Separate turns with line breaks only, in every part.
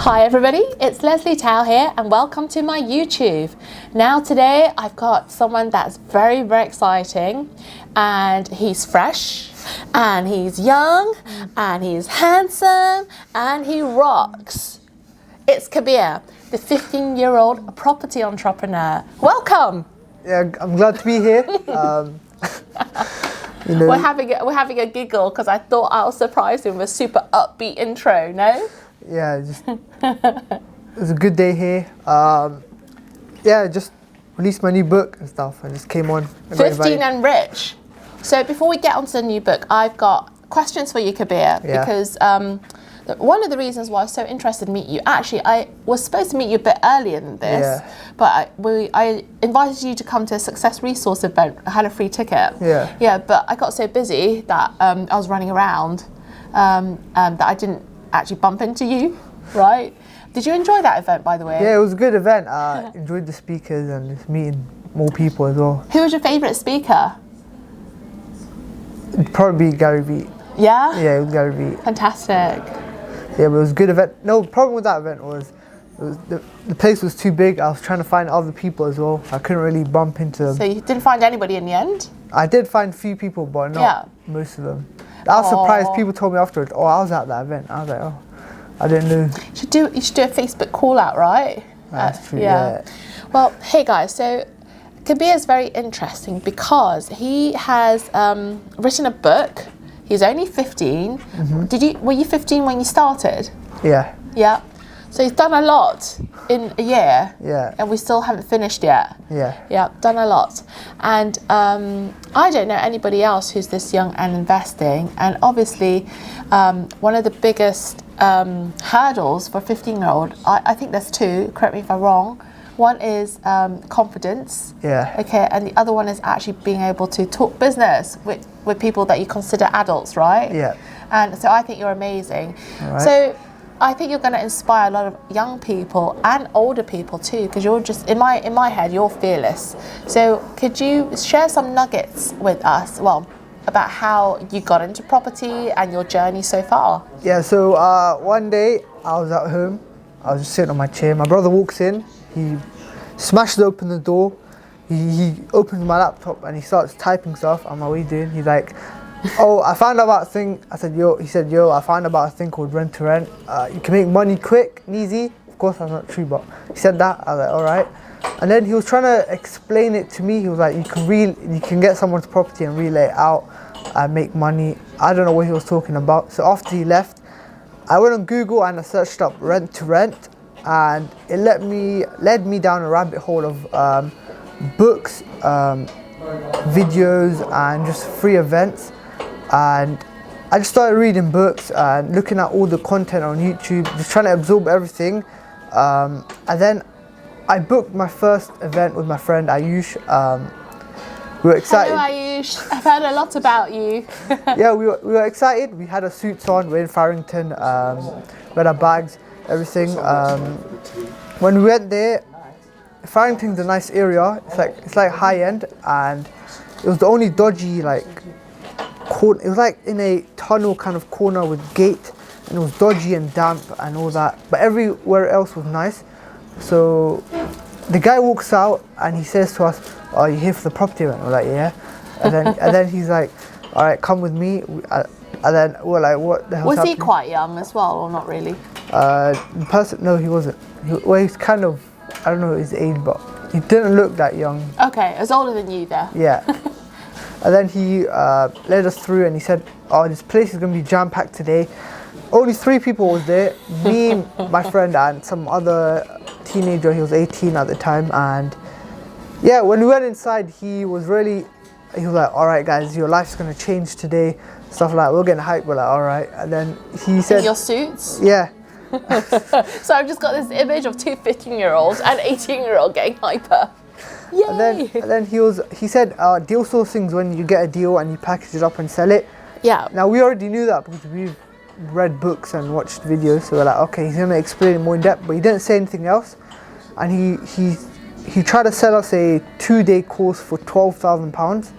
Hi everybody, it's Lesley Tao here and welcome to my YouTube. Now today I've got someone that's very exciting, and he's fresh and he's young and he's handsome and he rocks. It's Kabir, the 15-year-old property entrepreneur. Welcome.
Yeah, I'm glad to be here.
We're having a giggle because I thought I was surprised with a super upbeat intro, no?
Yeah, it was a good day here. Just released my new book and stuff. I just came on.
15 and Rich. So before we get onto the new book, I've got questions for you, Kabir, because one of the reasons why I was so interested to meet you, actually, I was supposed to meet you a bit earlier than this, but I invited you to come to a Success Resource event. I had a free ticket. Yeah, but I got so busy that I was running around that I didn't actually bump into you, right? Did you enjoy that event, by the way?
Yeah, it was a good event. I enjoyed the speakers and just meeting more people as well.
Who was your favourite speaker?
It'd probably be Gary Vee.
Yeah?
Yeah, it was Gary Vee.
Fantastic.
Yeah, but it was a good event. No, the problem with that event was the place was too big. I was trying to find other people as well. I couldn't really bump into them.
So you didn't find anybody in the end?
I did find a few people, but not most of them. I was surprised. People told me afterwards, "Oh, I was at that event." I was like, "Oh, I didn't know." You should do a Facebook call out, right? That's true. Yeah.
Well, hey guys. So Kabir is very interesting because he has written a book. He's only 15. Mm-hmm. Were you 15 when you started?
Yeah.
Yeah. So he's done a lot in a year.
Yeah.
And we still haven't finished yet.
Yeah.
Yeah, done a lot. And I don't know anybody else who's this young and investing. And obviously, one of the biggest hurdles for a 15-year-old, I think there's two, correct me if I'm wrong. One is confidence. Yeah. Okay, and the other one is actually being able to talk business with people that you consider adults, right?
Yeah.
And so I think you're amazing.
All right.
So I think you're going to inspire a lot of young people and older people too, because you're just, in my head, you're fearless. So could you share some nuggets with us, about how you got into property and your journey so far?
Yeah, so one day I was at home, I was just sitting on my chair, my brother walks in, he smashes open the door, he opens my laptop and he starts typing stuff. I'm like, what are you doing? He's like, oh, I found out about a thing. I said, yo, he said, yo, I found out about a thing called rent to rent. You can make money quick and easy. Of course, that's not true, but he said that. I was like, all right. And then he was trying to explain it to me. He was like, you can get someone's property and relay it out and make money. I don't know what he was talking about. So after he left, I went on Google and I searched up rent to rent, and it led me down a rabbit hole of books, videos, and just free events. And I just started reading books and looking at all the content on YouTube, just trying to absorb everything. And then I booked my first event with my friend Ayush. We were excited.
Hello Ayush, I've heard a lot about you.
Yeah, we were excited. We had our suits on, we're in Farrington, we had our bags, everything. When we went there, Farrington's a nice area. It's like high end, and it was the only dodgy corner. It was like in a tunnel kind of corner with gate, and it was dodgy and damp and all that. But everywhere else was nice. So the guy walks out and he says to us, "Oh, you here for the property event?" We're like, "Yeah." And then he's like, "All right, come with me." And then we're like, "What the hell?"
Was he quite young as well, or not really?
No, he wasn't. He's kind of, I don't know his age, but he didn't look that young.
Okay, I was older than you there.
Yeah. And then he led us through and he said, "Oh, this place is going to be jam-packed today." Only 3 people was there, me, my friend, and some other teenager. He was 18 at the time. And yeah, when we went inside, he was like, "All right, guys, your life's going to change today." Stuff like that. We're getting hyped. We're like, "All right." And then he said,
in your suits?
Yeah.
So I've just got this image of 2 15-year-olds and 18-year-old getting hyper. Yay.
And then he said, deal sourcing's when you get a deal and you package it up and sell it.
Yeah.
Now we already knew that because we've read books and watched videos, so we're like, okay, he's gonna explain it more in depth, but he didn't say anything else. And he tried to sell us a 2-day course for £12,000,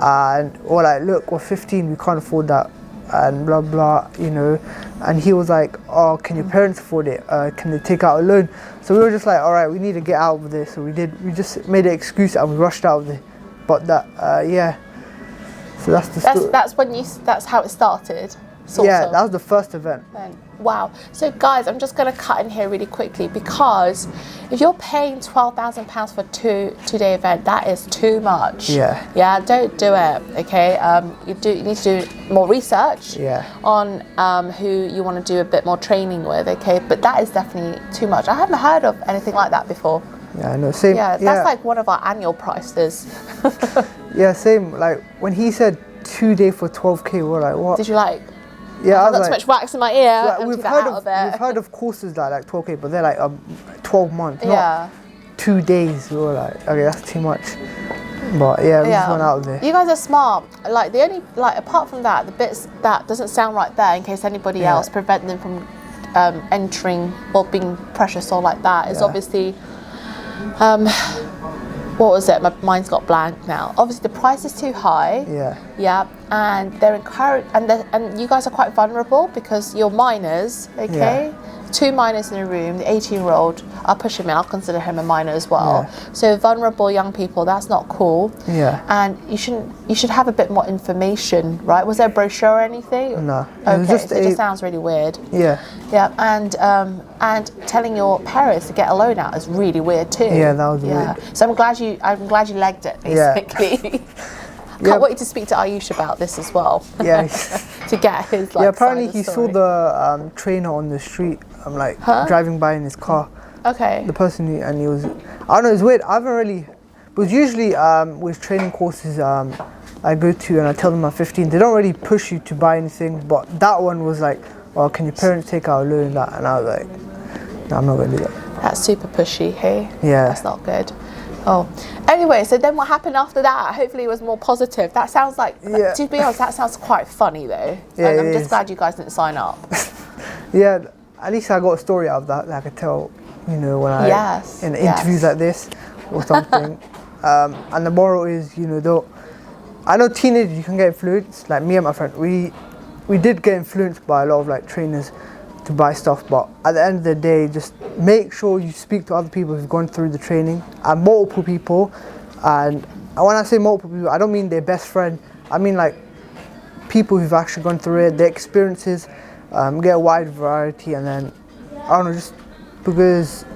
and we're like, look, we're 15, we can't afford that. and blah blah, you know. And he was like, oh, can your parents afford it? Can they take out a loan? So we were just like, all right, we need to get out of this. So we just made an excuse and we rushed out of it. But that, yeah. So that's the story.
That's how it started.
Yeah, that was the first event.
Wow. So guys, I'm just going to cut in here really quickly, because if you're paying £12,000 for a two-day event, that is too much.
Yeah.
Yeah, don't do it, okay? You need to do more research on who you want to do a bit more training with, okay? But that is definitely too much. I haven't heard of anything like that before.
Yeah, I know. Same.
Yeah, that's like one of our annual prices.
Yeah, same. Like when he said 2 day for 12K, we're like, what?
Did you like?
Yeah,
I've got too much wax in my ear.
Like, we've heard of courses that are like 12K, but they're like 12 months, not 2 days. We were like, okay, that's too much. But yeah, we just went out of there.
You guys are smart. Like the only, like apart from that, the bits that doesn't sound right there, in case anybody else prevent them from entering or being precious or like that, is obviously. What was it? My mind's got blank now. Obviously, the price is too high. Yeah. And they're encouraged, and you guys are quite vulnerable because you're minors. Okay. 2 minors in a room. The 18-year-old, I'll push him in. I'll consider him a minor as well. So vulnerable young people. That's not cool. And you should have a bit more information, right? Was there a brochure or anything?
No.
Okay. It just sounds really weird. Yeah. And telling your parents to get a loan out is really weird too.
Yeah, that was weird.
So I'm glad you legged it, basically. Can't wait to speak to Ayush about this as well. Yeah. To get his
apparently he saw the trainer on the street. I'm like driving by in his car.
Okay.
The person he was, I don't know, it's weird. I haven't really, because usually with training courses I go to and I tell them I'm 15, they don't really push you to buy anything, but that one was like, well, can your parents take out a loan and that? And I was like, no, I'm not going to do that.
That's super pushy, hey?
Yeah.
That's not good. Oh, anyway, so then what happened after that? Hopefully it was more positive. That sounds like, to be honest, that sounds quite funny though. And I'm just glad you guys didn't sign up.
Yeah, at least I got a story out of that I could tell, you know, when I, in interviews like this or something. And the moral is, you know, I know teenagers, you can get influenced. Like me and my friend, we did get influenced by a lot of like trainers to buy stuff, but at the end of the day, just make sure you speak to other people who've gone through the training, and multiple people. And when I say multiple people, I don't mean their best friend. I mean like people who've actually gone through it, their experiences, get a wide variety, and then I don't know, just because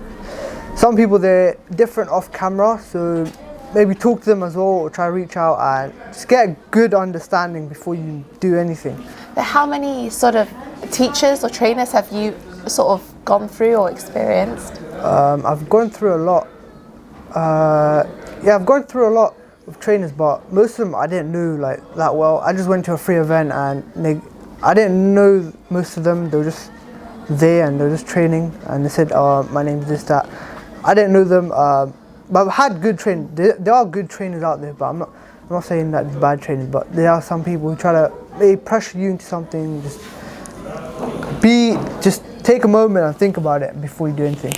some people they're different off camera, so maybe talk to them as well, or try to reach out and just get a good understanding before you do anything.
How many sort of teachers or trainers have you sort of gone through or experienced?
I've gone through a lot. I've gone through a lot of trainers, but most of them I didn't know like that well. I just went to a free event and I didn't know most of them. They were just there and they were just training, and they said, my name's this, that. I didn't know them, but I've had good training. There are good trainers out there, but I'm not saying that it's bad trainers, but there are some people who try to maybe pressure you into something. Just take a moment and think about it before you do anything.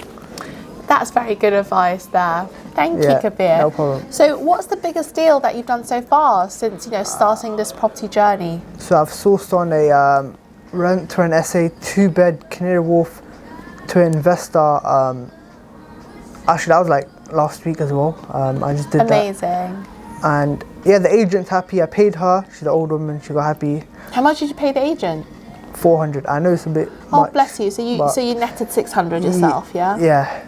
That's very good advice there. Thank you, Kabir.
No problem.
So what's the biggest deal that you've done so far since, you know, starting this property journey?
So I've sourced on a rent to an SA 2-bed Canary Wharf to an investor. Actually, that was like last week as well. I just did that.
Amazing.
And yeah, the agent's happy. I paid her. She's an old woman. She got happy.
How much did you pay the agent?
400. I know it's a bit
Oh,
much,
bless you. So you netted 600 yourself, yeah?
Yeah.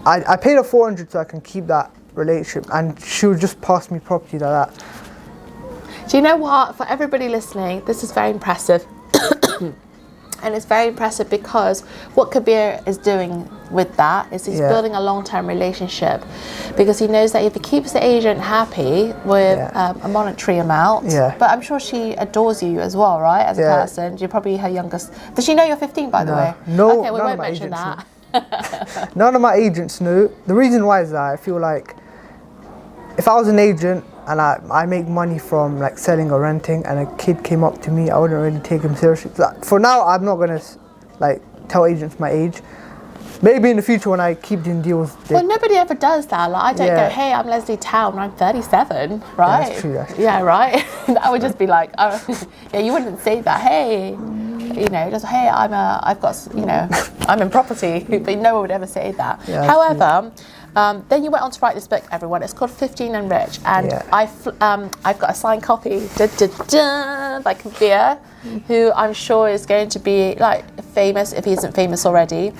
I paid her 400 so I can keep that relationship, and she would just pass me property like that.
Do you know what? For everybody listening, this is very impressive. And it's very impressive because what Kabir is doing with that is he's building a long-term relationship, because he knows that if he keeps the agent happy with a monetary amount, but I'm sure she adores you as well, right, as a person. You're probably her youngest. Does she know you're 15, by the way?
No.
Okay, we won't mention that.
None of my agents know. The reason why is that I feel like if I was an agent and I make money from like selling or renting, and a kid came up to me, I wouldn't really take him seriously. For now, I'm not gonna like tell agents my age. Maybe in the future when I keep doing deals.
Well, nobody ever does that. Like, I don't go, hey, I'm Lesley Tao and I'm 37, right?
Yeah, that's true.
Yeah, right. That would just be like, oh, yeah, you wouldn't say that. Hey, you know, just hey, I'm in property, but no one would ever say that.
Yeah,
however, then you went on to write this book, everyone. It's called 15 and Rich, and I've got a signed copy by Kabir, who I'm sure is going to be like famous if he isn't famous already,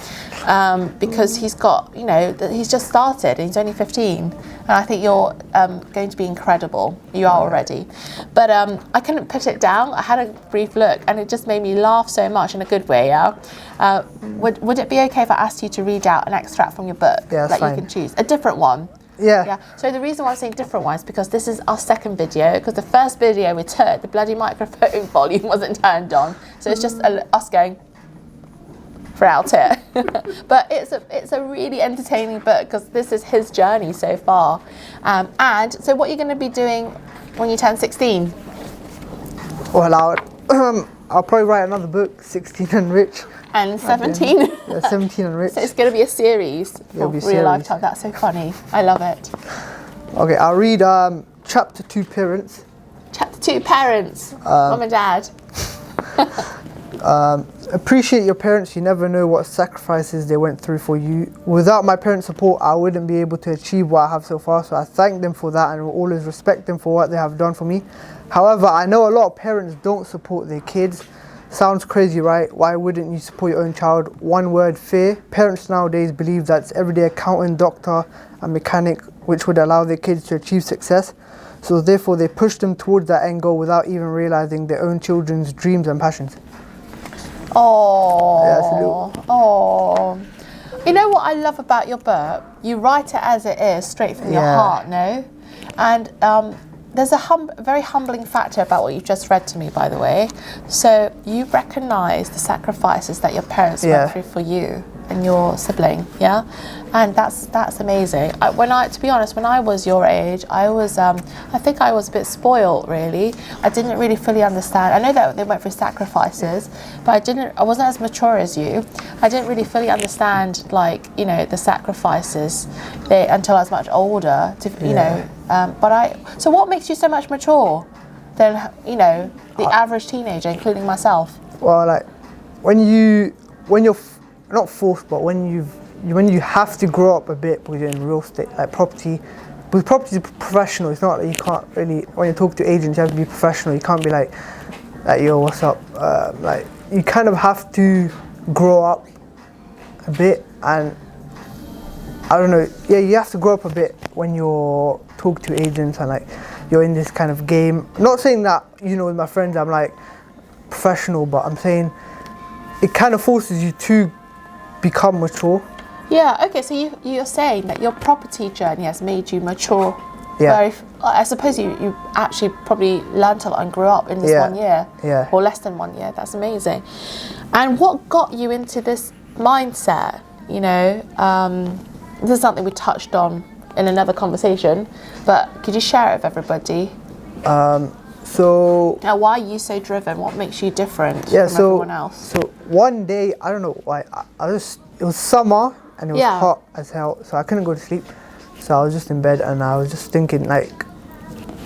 because he's got, you know, he's just started and he's only 15, and I think you're going to be incredible. You are already, but I couldn't put it down. I had a brief look and it just made me laugh so much in a good way. Would it be okay if I asked you to read out an extract from your book that
fine.
you can choose a different one? Yeah. So the reason why I'm saying different one is because this is our second video, because the first video we took, the bloody microphone volume wasn't turned on, so it's just us going for out here. But it's a really entertaining book because this is his journey so far. And so what you're going to be doing when you turn 16?
Well, I'll probably write another book, 16 and Rich.
And 17?
Yeah, 17 and Rich.
So it's going to be a series for real lifetime. That's so funny. I love it.
Okay, I'll read chapter 2, Parents.
Chapter 2, Parents. Mum and Dad.
Appreciate your parents. You never know what sacrifices they went through for you. Without my parents' support, I wouldn't be able to achieve what I have so far, so I thank them for that and will always respect them for what they have done for me. However, I know a lot of parents don't support their kids. Sounds crazy, right? Why wouldn't you support your own child? One word, fear. Parents nowadays believe that's everyday accountant, doctor and mechanic, which would allow their kids to achieve success. So therefore they push them towards that end goal without even realizing their own children's dreams and passions.
Oh, you know what I love about your book? You write it as it is, straight from your heart, no? And there's a very humbling factor about what you've just read to me, by the way. So you recognise the sacrifices that your parents went through for you and your sibling, and that's amazing. To be honest, when I was your age, I think I was a bit spoiled, really. I didn't really fully understand. I know that they went through sacrifices, but I wasn't as mature as you. I didn't really fully understand, like, you know, the sacrifices until I was much older. So what makes you so much mature than, you know, the average teenager, including myself?
Well, like when you're not forced, but when you have to grow up a bit because you're in real estate, like property, because property is professional. It's not that you can't really, when you talk to agents, you have to be professional. You can't be like yo, what's up? Like, you kind of have to grow up a bit, and I don't know, you have to grow up a bit when you're talking to agents and like you're in this kind of game. I'm not saying that, you know, with my friends I'm like professional, but I'm saying it kind of forces you to become mature. Yeah,
okay, so you're saying that your property journey has made you mature.
Yeah.
I suppose you actually probably learnt a lot and grew up in this 1 year.
Yeah.
Or less than 1 year. That's amazing. And what got you into this mindset? You know, this is something we touched on in another conversation, but could you share it with everybody?
So
now, why are you so driven? What makes you different from everyone else?
So one day, I don't know why, it was summer and it was hot as hell, so I couldn't go to sleep. So I was just in bed and I was just thinking, like,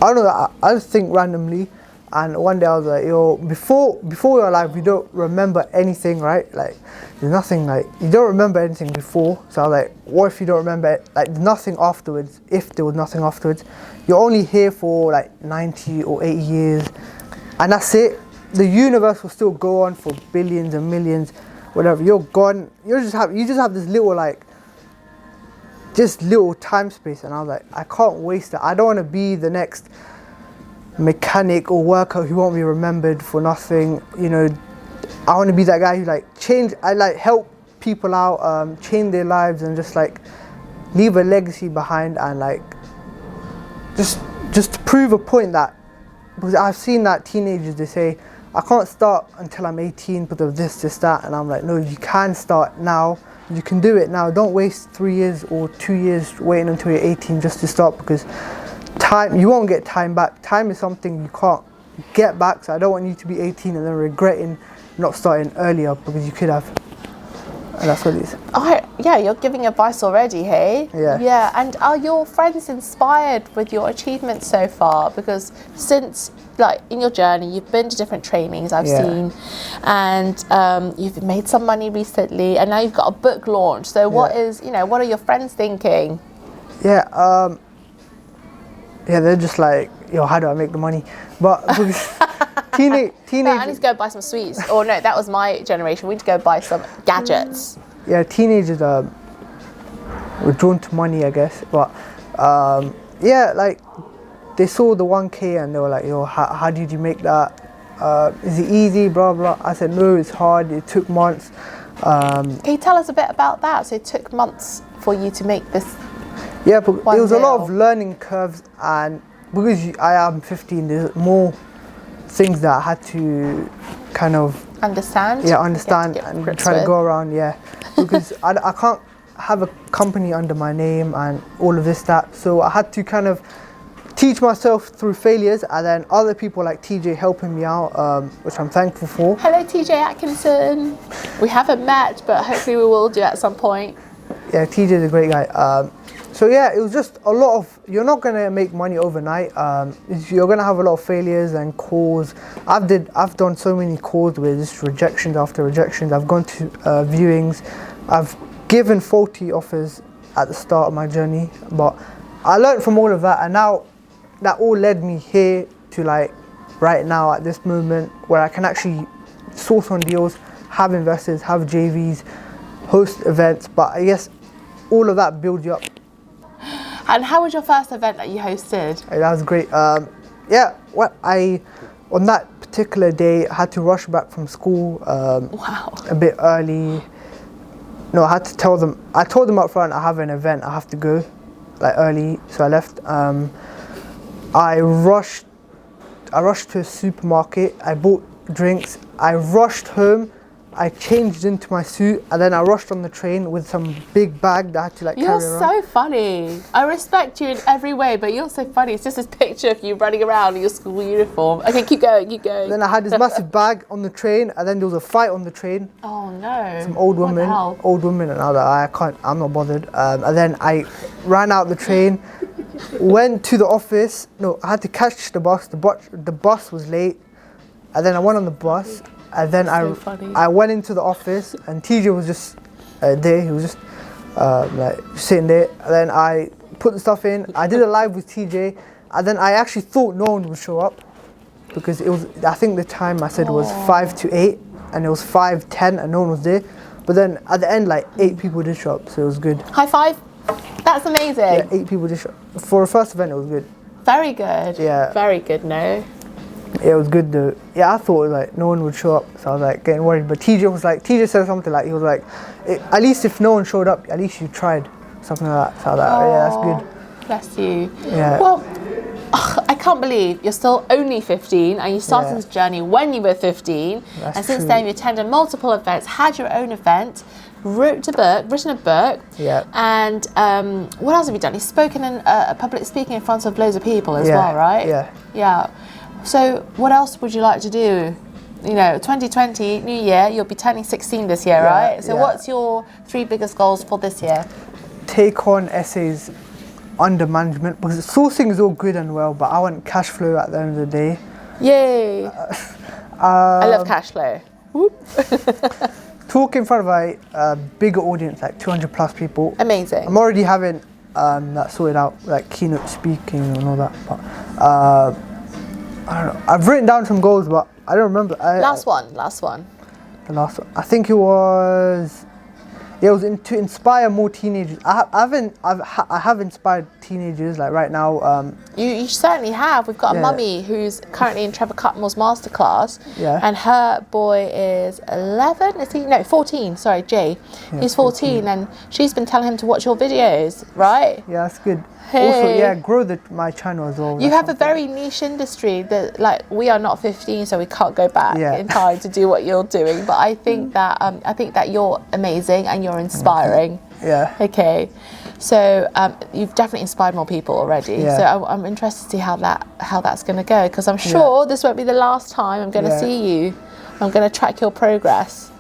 I don't know, I just think randomly. And one day I was like, yo, before we're alive, we don't remember anything, right? Like, there's nothing, like, you don't remember anything before. So I was like, what if you don't remember it? Like, nothing afterwards, if there was nothing afterwards. You're only here for like 90 or 80 years, and that's it. The universe will still go on for billions and millions, whatever. You're gone. You just have this little, like, just little time space. And I was like, I can't waste it. I don't want to be the next mechanic or worker who won't be remembered for nothing. You know, I want to be that guy who like help people out, change their lives, and just like leave a legacy behind, and like just to prove a point that, because I've seen that teenagers, they say, I can't start until I'm 18 because of this, that, and I'm like, no, you can start now. You can do it now. Don't waste 3 years or 2 years waiting until you're 18 just to start, because time, you won't get time back. Time is something you can't get back, so I don't want you to be 18 and then regretting not starting earlier, because you could have. And that's what it is.
Yeah, you're giving advice already, hey?
Yeah.
Yeah, and are your friends inspired with your achievements so far? Because since, like, in your journey, you've been to different trainings, I've seen, and you've made some money recently, and now you've got a book launch. So what are your friends thinking?
Yeah, they're just like, yo, how do I make the money? But teenage.
No, I need to go buy some sweets. Or no, that was my generation. We need to go buy some gadgets.
Yeah, teenagers were drawn to money, I guess. But like they saw the 1K and they were like, yo, how did you make that? Is it easy? Blah blah. I said no, it's hard. It took months.
Can you tell us a bit about that? So it took months for you to make this.
Yeah, but it was a lot of learning curves, and because I am 15, there's more things that I had to kind of
understand.
Yeah, understand and try to go around. Yeah, because I can't have a company under my name and all of this that. So I had to kind of teach myself through failures, and then other people like TJ helping me out, which I'm thankful for.
Hello, TJ Atkinson. We haven't met, but hopefully we will do at some point.
Yeah, TJ's a great guy. So yeah, it was just a lot of, you're not gonna make money overnight. You're gonna have a lot of failures and calls. I've done so many calls with just rejections after rejections. I've gone to viewings. I've given faulty offers at the start of my journey, but I learned from all of that, and now that all led me here to like right now at this moment where I can actually source on deals, have investors, have JVs, host events. But I guess all of that builds you up.
And how was your first event that you hosted?
That was great. On that particular day, I had to rush back from school a bit early. No, I had to tell them. I told them up front, I have an event, I have to go like early, so I left. I rushed to a supermarket. I bought drinks. I rushed home. I changed into my suit, and then I rushed on the train with some big bag that I had to like carry around.
You're so funny. I respect you in every way, but you're so funny. It's just this picture of you running around in your school uniform. Okay, keep going.
Then I had this massive bag on the train, and then there was a fight on the train.
Oh no.
Some old woman, and I was like, I'm not bothered. And then I ran out the train, went to the office. No, I had to catch the bus. The bus was late, and then I went on the bus. And then I went into the office, and TJ was just there. He was just like sitting there. And then I put the stuff in. I did a live with TJ, and then I actually thought no one would show up because it was. I think the time I said was 5 to 8, and it was 5:10, and no one was there. But then at the end, like 8 people did show up, so it was good.
High five! That's amazing.
Yeah, 8 people did show up. For a first event, it was good.
Very good.
Yeah.
Very good. No.
It was good though. Yeah, I thought like no one would show up, so I was like getting worried. But TJ said something like, he was like, at least if no one showed up, at least you tried, something like that. So I was like, yeah, that's good.
Bless you.
Yeah.
Well, I can't believe you're still only 15 and you started this journey when you were 15.
That's
and since
true.
then you attended multiple events, had your own event, written a book.
Yeah.
And what else have you done? You've spoken in public speaking in front of loads of people as well, right?
Yeah.
Yeah. So what else would you like to do? 2020, new year, you'll be turning 16 this year, right? So what's your 3 biggest goals for this year?
Take on SAs under management, because sourcing is all good and well, but I want cash flow at the end of the day.
Yay! I love cash flow.
Talk in front of a bigger audience, like 200 plus people.
Amazing.
I'm already having that sorted out, like keynote speaking and all that, but I don't know. I've written down some goals, but I don't remember.
Last one.
The last one. I think it was. Yeah, it was to inspire more teenagers. I have inspired teenagers like right now.
You certainly have. We've got a mummy who's currently in Trevor Cutmore's masterclass.
Yeah.
And her boy is 11. Is he? No, 14. Sorry, Jay. Yeah, he's 14, and she's been telling him to watch your videos, right?
Yeah, that's good.
Hey.
Also, grow my channel as well.
You have a very niche industry that, like, we are not 15, so we can't go back in time to do what you're doing. But I think that you're amazing and you're inspiring.
Yeah.
Okay. So you've definitely inspired more people already.
Yeah.
So I'm interested to see how that's going to go, because I'm sure this won't be the last time I'm going to see you. I'm going to track your progress.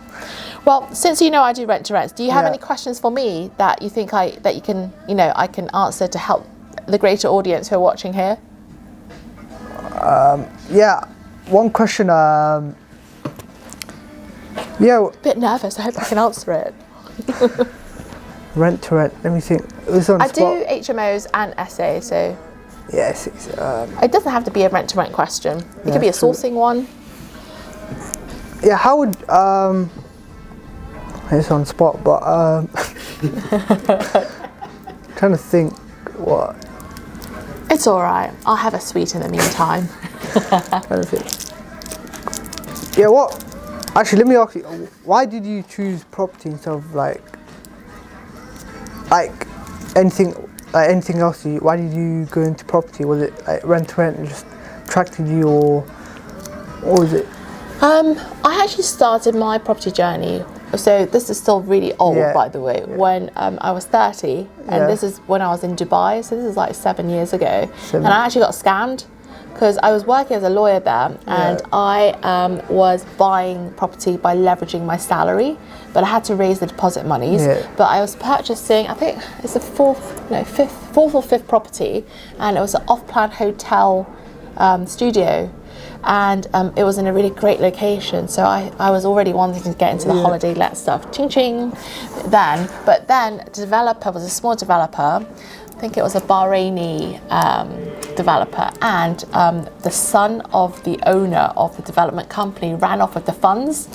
Well, since you know I do rent to rents, do you have any questions for me that you think I can answer to help the greater audience who are watching here?
Yeah, one question. A
bit nervous. I hope I can answer it.
Rent to rent. Let me think.
I do HMOs and SAs, so.
Yes.
It doesn't have to be a rent to rent question. It could be a sourcing one.
Yeah. How would it's on spot, but trying to think what.
It's all right. I'll have a sweet in the meantime.
Trying to think. Yeah. What? Actually, let me ask you. Why did you choose property instead of like anything else? Why did you go into property? Was it like rent to rent and just attracted you, or what was it?
I actually started my property journey. So this is still really old, by the way. When I was 30, and this is when I was in Dubai. So this is like 7 years ago, and I actually got scammed because I was working as a lawyer there, and I was buying property by leveraging my salary, but I had to raise the deposit monies. But I was purchasing, I think it's the fourth or fifth property, and it was an off-plan hotel studio. And it was in a really great location, so I was already wanting to get into the holiday let stuff, ching ching. But then the developer was a small developer. I think it was a Bahraini developer, and the son of the owner of the development company ran off with the funds.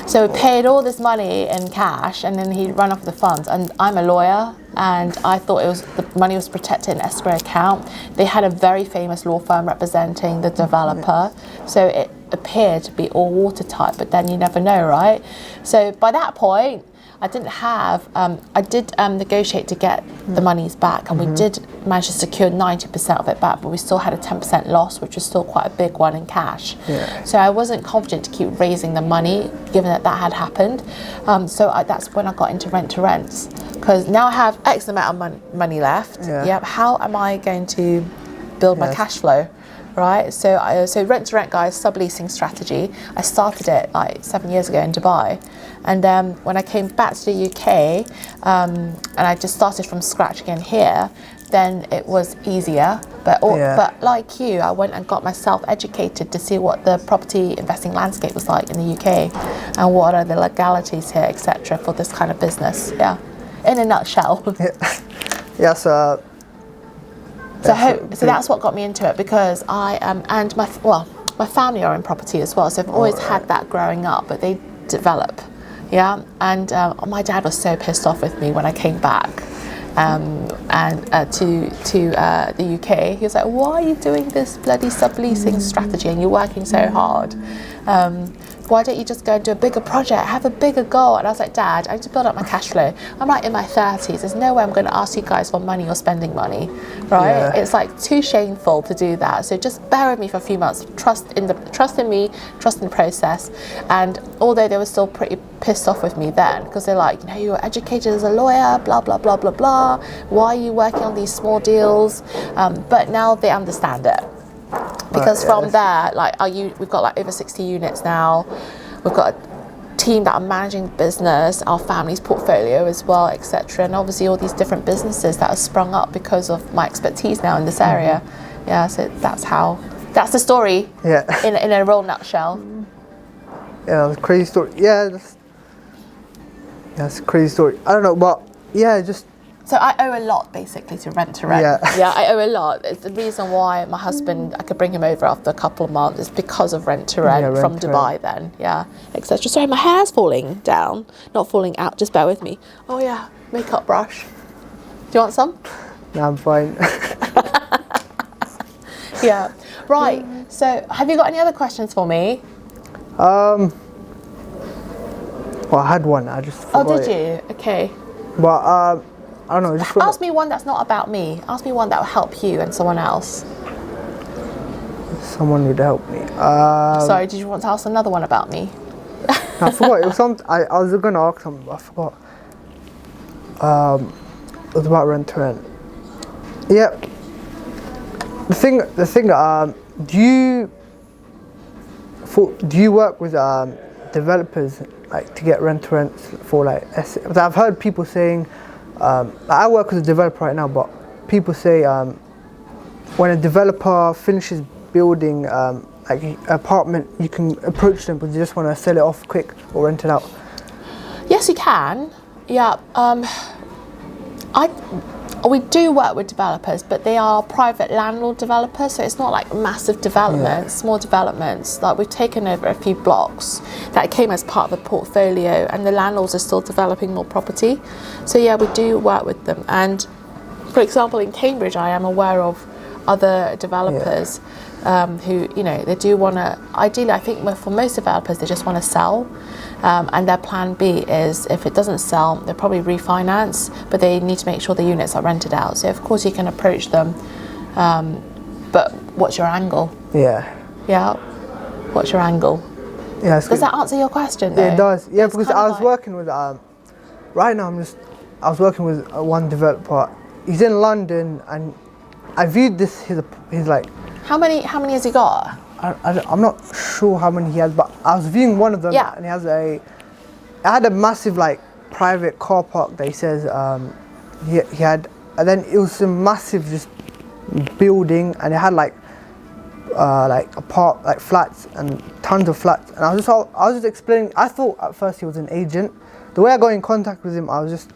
So he paid all this money in cash, and then he ran off with the funds. And I'm a lawyer, and I thought the money was protected in escrow account. They had a very famous law firm representing the developer, so it appeared to be all watertight. But then you never know, right? So by that point, I did negotiate to get the monies back, and we did manage to secure 90% of it back, but we still had a 10% loss, which was still quite a big one in cash. So I wasn't confident to keep raising the money, given that had happened. So that's when I got into rent to rents, because now I have X amount of money left. How am I going to build my cash flow? Right, so rent to rent, guys, subleasing strategy. I started it like 7 years ago in Dubai, and when I came back to the UK, and I just started from scratch again here, then it was easier. But like you, I went and got myself educated to see what the property investing landscape was like in the UK, and what are the legalities here, etc., for this kind of business. Yeah, in a nutshell. So that's what got me into it, because I and my family are in property as well, so I've always had that growing up, but they develop, and my dad was so pissed off with me when I came back to the UK. He was like, why are you doing this bloody subleasing strategy and you're working so hard? Why don't you just go and do a bigger project, have a bigger goal? And I was like, Dad, I need to build up my cash flow. I'm like in my 30s. There's no way I'm going to ask you guys for money or spending money, right? It's like too shameful to do that. So just bear with me for a few months. Trust in me, trust in the process. And although they were still pretty pissed off with me then, because they're like, you were educated as a lawyer, blah, blah, blah, blah, blah. Why are you working on these small deals? But now they understand it. Because from there, we've got over 60 units now. We've got a team that are managing the business, our family's portfolio as well, etc. And obviously all these different businesses that have sprung up because of my expertise now in this area. So that's the story. In a real nutshell.
That's a crazy story. That's a crazy story. I don't know, but just.
So I owe a lot, basically, to rent. I owe a lot. It's the reason why my husband, I could bring him over after a couple of months, is because of rent to rent from Dubai then, etc. Sorry, my hair's falling down. Not falling out, just bear with me. Oh yeah, makeup brush. Do you want some?
No, I'm fine.
Right, so have you got any other questions for me?
Well, I had one, I just forgot.
Oh, did you? Okay.
But, I don't know. Just
ask me one that's not about me. Ask me one that will help you and someone else.
Someone would help me.
Sorry, did you want to ask another one about me?
I forgot. It was something. I was going to ask something, but I forgot. It was about rent to rent. Yeah. The thing. Do you work with developers like to get rent-to-rents for like. I've heard people saying, I work with a developer right now, but people say when a developer finishes building like an apartment, you can approach them because you just want to sell it off quick or rent it out.
Yes, you can. Yeah. We do work with developers, but they are private landlord developers, so it's not like massive developments, small developments. Like we've taken over a few blocks that came as part of the portfolio, and the landlords are still developing more property. So yeah, we do work with them. And for example, in Cambridge, I am aware of other developers who, you know, they do want to, ideally, I think for most developers, they just want to sell. And their plan B is, if it doesn't sell, they'll probably refinance, but they need to make sure the units are rented out. So of course you can approach them, but what's your angle? Yeah. What's your angle?
Yeah.
Does that answer your question though?
Yeah, it does. Yeah, because I was working with, right now I was working with one developer. He's in London, and I viewed this, his like...
How many has he got?
I'm not sure how many he has, but I was viewing one of them, and he had a massive like private car park that he says he had, and then it was a massive just building, and it had like flats and tons of flats, and I was just explaining. I thought at first he was an agent. The way I got in contact with him, I was just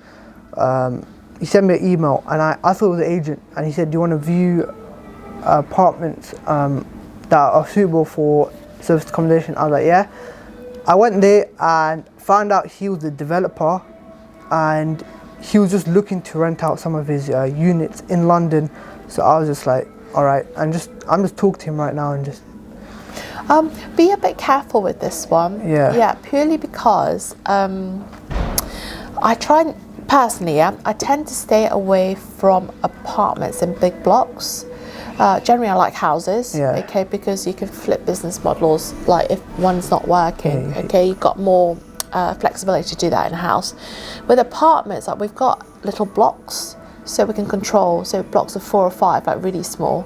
he sent me an email, and I thought it was an agent, and he said, "Do you want to view apartments that are suitable for serviced accommodation?" I was like, yeah. I went there and found out he was the developer, and he was just looking to rent out some of his units in London. So I was just like, all right, I'm just talking to him right now and just...
Be a bit careful with this one. Yeah, purely because I try, personally, I tend to stay away from apartments in big blocks. Generally I like houses, okay, because you can flip business models, like if one's not working, okay, you've got more flexibility to do that in a house. With apartments, like we've got little blocks, so we can control, so blocks of 4 or 5, like really small.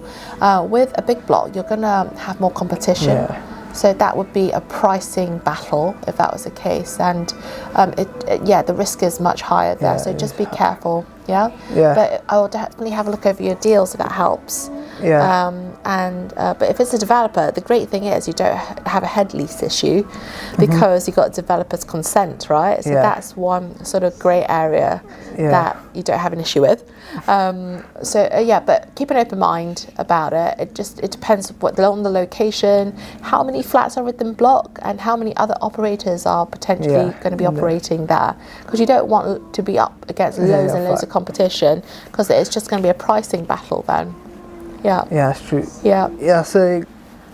With a big block, you're gonna have more competition. So that would be a pricing battle if that was the case, and the risk is much higher there. So just be careful, But I will definitely have a look over your deals if that helps. But if it's a developer, the great thing is you don't have a head lease issue because you got developer's consent, right? So that's one sort of grey area that you don't have an issue with. But keep an open mind about it. It depends on the location, how many flats are within block, and how many other operators are potentially going to be operating there. Because you don't want to be up against loads and loads of competition, because it's just going to be a pricing battle then. Yeah, that's true. So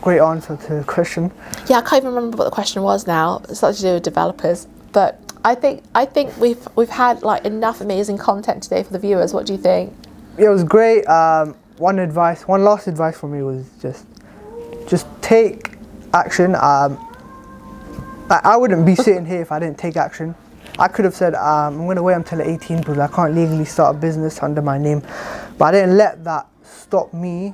great answer to the question. I can't even remember what the question was now. It's something to do with developers, but I think we've had like enough amazing content today for the viewers. What do you think? It was great. One last advice from me was just take action. I wouldn't be sitting here if I didn't take action. I could have said I'm going to wait until 18 because I can't legally start a business under my name, but I didn't let that stop me.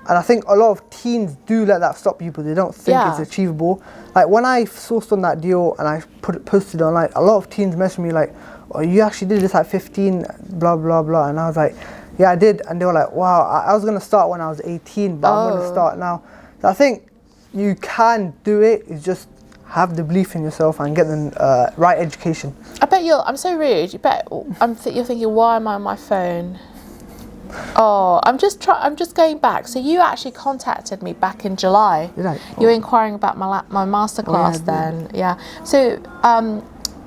And I think a lot of teens do let that stop you because they don't think it's achievable. Like when I sourced on that deal and I posted online, a lot of teens messaged me like, "Oh, you actually did this at 15, blah blah blah," and I was like, "Yeah, I did." And they were like, "Wow, I was gonna start when I was 18, but I'm gonna start now." So I think you can do it. It's just have the belief in yourself and get the right education. I bet I'm so rude. You're thinking, why am I on my phone? I'm just going back. So you actually contacted me back in July. Did I? You were inquiring about my masterclass then. Yeah. So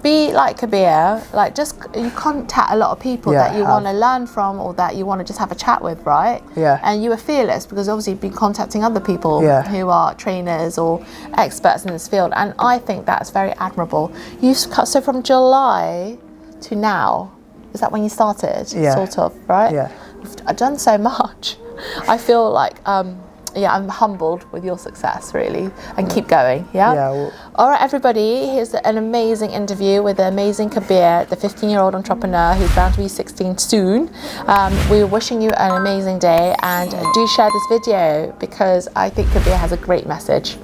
be like Kabir. Like you contact a lot of people that you want to learn from or that you want to just have a chat with, right? Yeah. And you were fearless because obviously you've been contacting other people who are trainers or experts in this field, and I think that's very admirable. So from July to now, is that when you started? Sort of, right? Yeah. I've done so much. I feel like I'm humbled with your success, really, and keep going. All right, everybody, here's an amazing interview with the amazing Kabir, the 15-year-old entrepreneur who's bound to be 16 soon. We're wishing you an amazing day, and do share this video because I think Kabir has a great message.